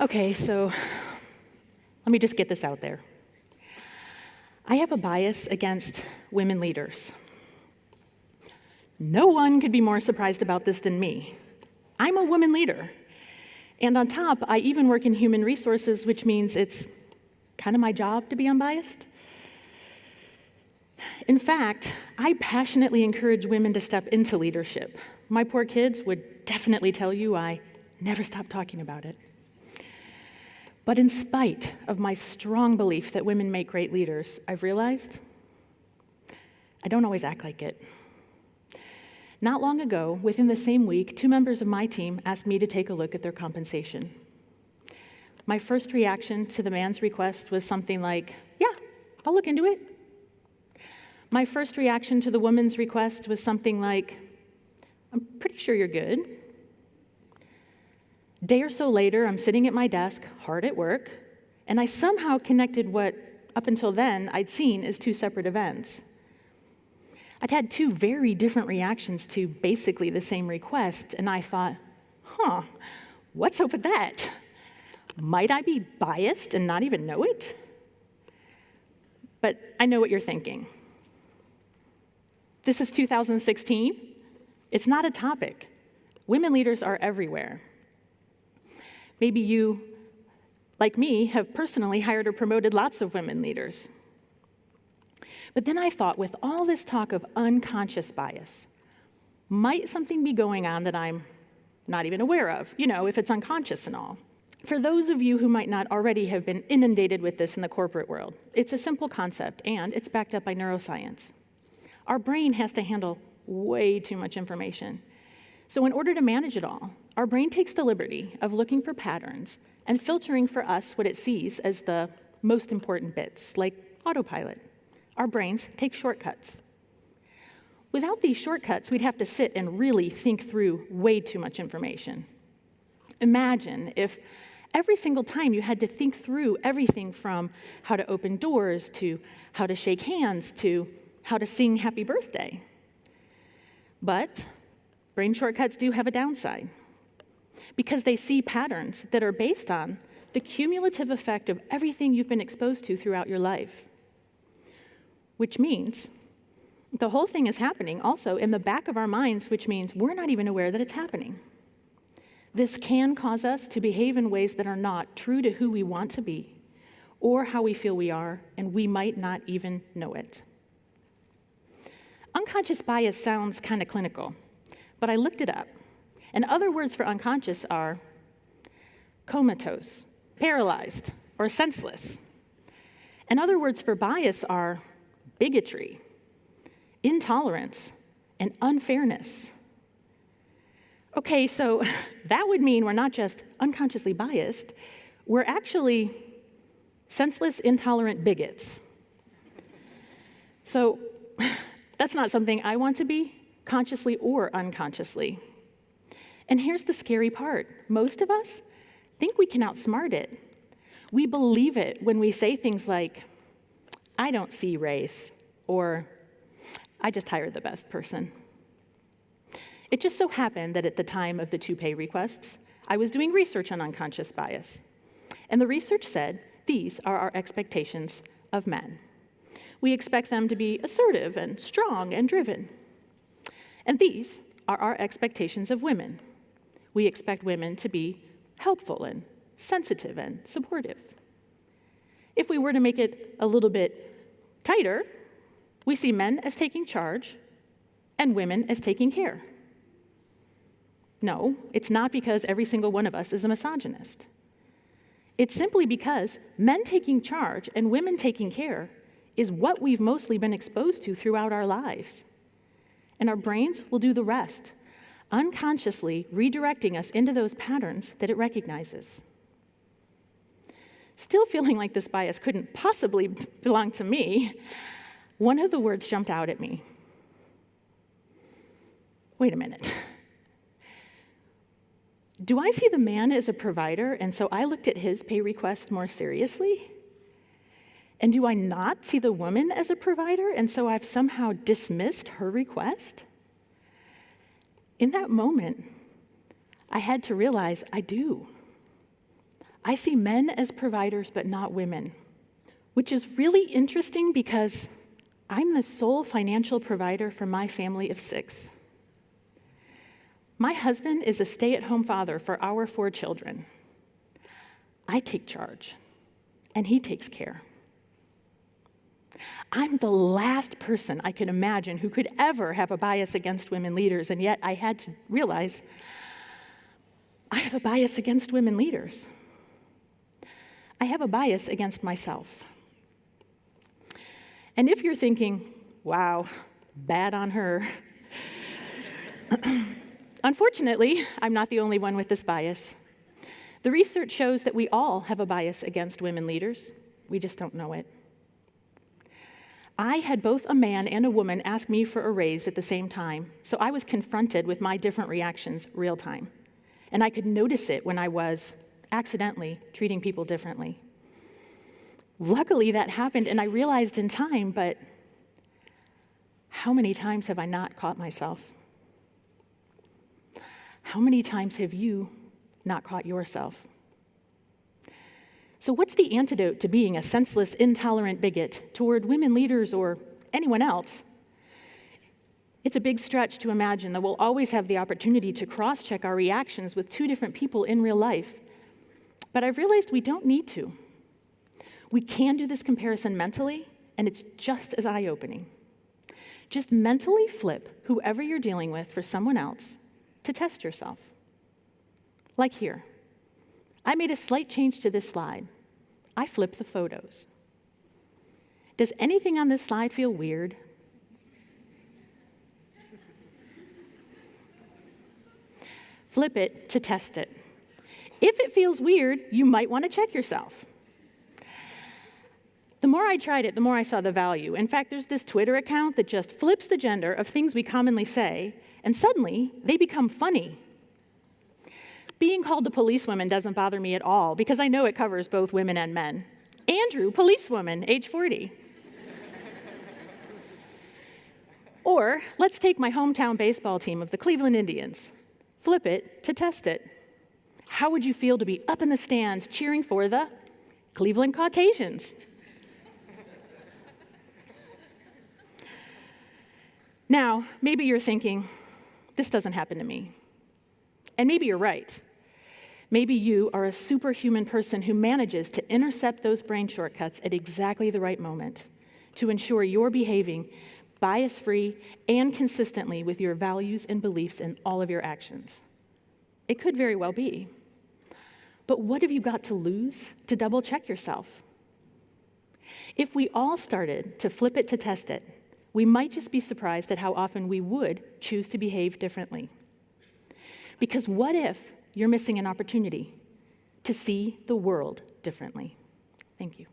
Okay, so let me just get this out there. I have a bias against women leaders. No one could be more surprised about this than me. I'm a woman leader. And on top, I even work in human resources, which means it's kind of my job to be unbiased. In fact, I passionately encourage women to step into leadership. My poor kids would definitely tell you I never stop talking about it. But in spite of my strong belief that women make great leaders, I've realized I don't always act like it. Not long ago, within the same week, 2 members of my team asked me to take a look at their compensation. My first reaction to the man's request was something like, yeah, I'll look into it. My first reaction to the woman's request was something like, I'm pretty sure you're good. A day or so later, I'm sitting at my desk, hard at work, and I somehow connected what, up until then, I'd seen as 2 separate events. I'd had 2 very different reactions to basically the same request, and I thought, what's up with that? Might I be biased and not even know it? But I know what you're thinking. This is 2016. It's not a topic. Women leaders are everywhere. Maybe you, like me, have personally hired or promoted lots of women leaders. But then I thought, with all this talk of unconscious bias, might something be going on that I'm not even aware of, if it's unconscious and all? For those of you who might not already have been inundated with this in the corporate world, it's a simple concept, and it's backed up by neuroscience. Our brain has to handle way too much information. So in order to manage it all, our brain takes the liberty of looking for patterns and filtering for us what it sees as the most important bits, like autopilot. Our brains take shortcuts. Without these shortcuts, we'd have to sit and really think through way too much information. Imagine if every single time you had to think through everything from how to open doors to how to shake hands to how to sing happy birthday. But brain shortcuts do have a downside because they see patterns that are based on the cumulative effect of everything you've been exposed to throughout your life. Which means the whole thing is happening also in the back of our minds, which means we're not even aware that it's happening. This can cause us to behave in ways that are not true to who we want to be or how we feel we are, and we might not even know it. Unconscious bias sounds kind of clinical, but I looked it up, and other words for unconscious are comatose, paralyzed, or senseless. And other words for bias are bigotry, intolerance, and unfairness. Okay, so that would mean we're not just unconsciously biased, we're actually senseless, intolerant bigots. So that's not something I want to be, consciously or unconsciously. And here's the scary part. Most of us think we can outsmart it. We believe it when we say things like, I don't see race, or I just hired the best person. It just so happened that at the time of the 2 pay requests, I was doing research on unconscious bias. And the research said, these are our expectations of men. We expect them to be assertive and strong and driven. And these are our expectations of women. We expect women to be helpful and sensitive and supportive. If we were to make it a little bit tighter, we see men as taking charge and women as taking care. No, it's not because every single one of us is a misogynist. It's simply because men taking charge and women taking care is what we've mostly been exposed to throughout our lives. And our brains will do the rest, unconsciously redirecting us into those patterns that it recognizes. Still feeling like this bias couldn't possibly belong to me, one of the words jumped out at me. Wait a minute. Do I see the man as a provider, and so I looked at his pay request more seriously? And do I not see the woman as a provider, and so I've somehow dismissed her request? In that moment, I had to realize I do. I see men as providers, but not women, which is really interesting because I'm the sole financial provider for my family of 6. My husband is a stay-at-home father for our 4 children. I take charge, and he takes care. I'm the last person I could imagine who could ever have a bias against women leaders, and yet I had to realize I have a bias against women leaders. I have a bias against myself. And if you're thinking, wow, bad on her, unfortunately, I'm not the only one with this bias. The research shows that we all have a bias against women leaders. We just don't know it. I had both a man and a woman ask me for a raise at the same time, so I was confronted with my different reactions real time. And I could notice it when I was accidentally treating people differently. Luckily, that happened, and I realized in time, but how many times have I not caught myself? How many times have you not caught yourself? So what's the antidote to being a senseless, intolerant bigot toward women leaders or anyone else? It's a big stretch to imagine that we'll always have the opportunity to cross-check our reactions with 2 different people in real life. But I've realized we don't need to. We can do this comparison mentally, and it's just as eye-opening. Just mentally flip whoever you're dealing with for someone else to test yourself. Like here. I made a slight change to this slide. I flipped the photos. Does anything on this slide feel weird? Flip it to test it. If it feels weird, you might want to check yourself. The more I tried it, the more I saw the value. In fact, there's this Twitter account that just flips the gender of things we commonly say, and suddenly they become funny. Being called a policewoman doesn't bother me at all because I know it covers both women and men. Andrew, policewoman, age 40. Or let's take my hometown baseball team of the Cleveland Indians. Flip it to test it. How would you feel to be up in the stands cheering for the Cleveland Caucasians? Now, maybe you're thinking, this doesn't happen to me. And maybe you're right. Maybe you are a superhuman person who manages to intercept those brain shortcuts at exactly the right moment to ensure you're behaving bias-free and consistently with your values and beliefs in all of your actions. It could very well be. But what have you got to lose to double-check yourself? If we all started to flip it to test it, we might just be surprised at how often we would choose to behave differently. Because what if you're missing an opportunity to see the world differently? Thank you.